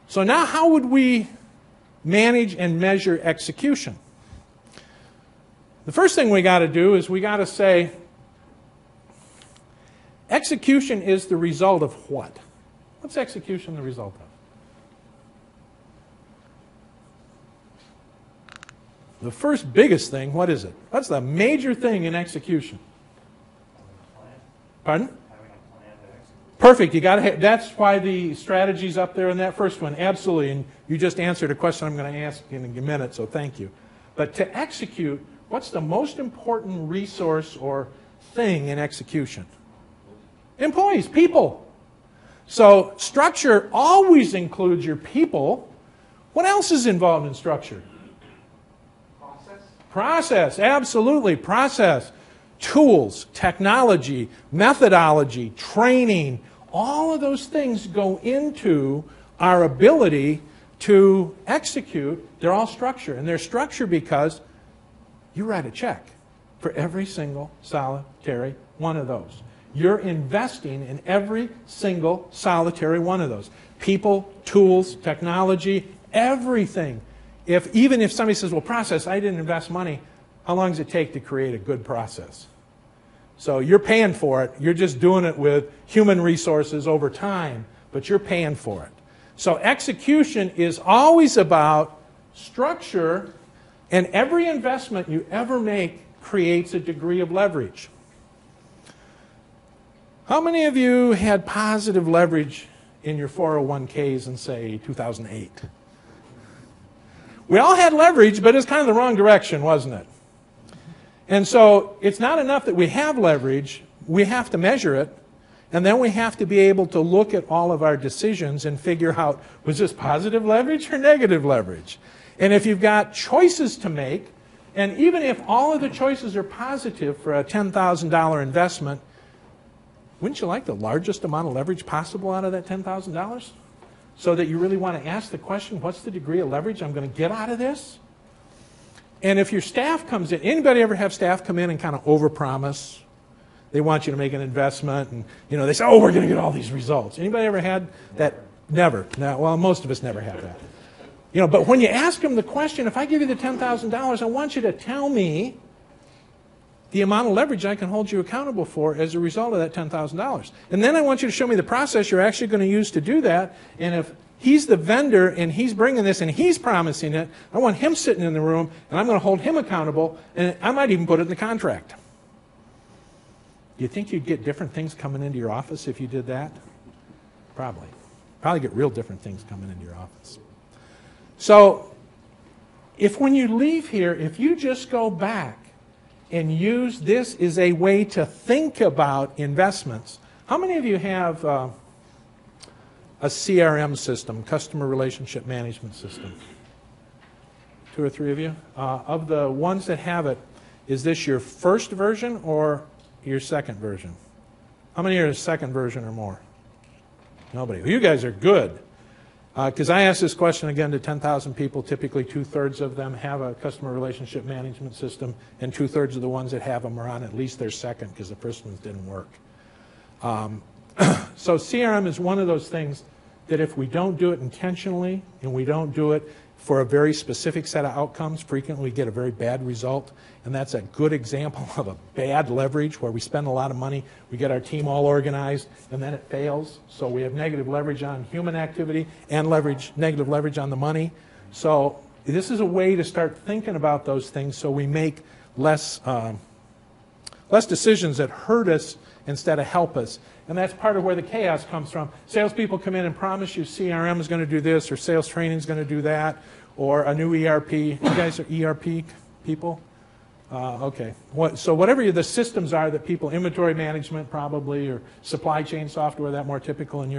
So now how would we manage and measure execution? The first thing we got to do is we got to say, execution is the result of what? What's execution the result of? The first biggest thing, what is it? What's the major thing in execution? Pardon? Perfect. You got to. That's why the strategy's up there in that first one. Absolutely. And you just answered a question I'm going to ask in a minute, so thank you. But to execute, what's the most important resource or thing in execution? Employees, people. So structure always includes your people. What else is involved in structure? Process, absolutely, process. Tools, technology, methodology, training, all of those things go into our ability to execute. They're all structure, and they're structure because you write a check for every single solitary one of those. You're investing in every single solitary one of those. People, tools, technology, everything. Even if somebody says, well, process, I didn't invest money, how long does it take to create a good process? So you're paying for it. You're just doing it with human resources over time, but you're paying for it. So execution is always about structure, and every investment you ever make creates a degree of leverage. How many of you had positive leverage in your 401ks in, say, 2008? We all had leverage, but it's kind of the wrong direction, wasn't it? And so it's not enough that we have leverage. We have to measure it. And then we have to be able to look at all of our decisions and figure out, was this positive leverage or negative leverage? And if you've got choices to make, and even if all of the choices are positive for a $10,000 investment, wouldn't you like the largest amount of leverage possible out of that $10,000? So that you really want to ask the question, what's the degree of leverage I'm going to get out of this? And if your staff comes in, anybody ever have staff come in and kind of overpromise? They want you to make an investment, and they say, oh, we're going to get all these results. Anybody ever had that? Never. No, well, most of us never have that. But when you ask them the question, if I give you the $10,000, I want you to tell me the amount of leverage I can hold you accountable for as a result of that $10,000. And then I want you to show me the process you're actually going to use to do that. And if he's the vendor and he's bringing this and he's promising it, I want him sitting in the room and I'm going to hold him accountable, and I might even put it in the contract. Do you think you'd get different things coming into your office if you did that? Probably. Probably get real different things coming into your office. So if when you leave here, if you just go back and use this as a way to think about investments. How many of you have a CRM system, customer relationship management system? 2 or 3 of you? Of the ones that have it, is this your first version or your second version? How many are the second version or more? Nobody. Well, you guys are good. Because I asked this question again to 10,000 people. Typically 2/3 of them have a customer relationship management system, and 2/3 of the ones that have them are on at least their second because the first ones didn't work. So CRM is one of those things that if we don't do it intentionally and we don't do it for a very specific set of outcomes, frequently we get a very bad result. And that's a good example of a bad leverage where we spend a lot of money, we get our team all organized, and then it fails. So we have negative leverage on human activity and negative leverage on the money. So this is a way to start thinking about those things so we make less decisions that hurt us instead of help us. And that's part of where the chaos comes from. Salespeople come in and promise you CRM is going to do this, or sales training is going to do that, or a new ERP. You guys are ERP people? Okay. So whatever the systems are that people, inventory management probably, or supply chain software, that more typical in your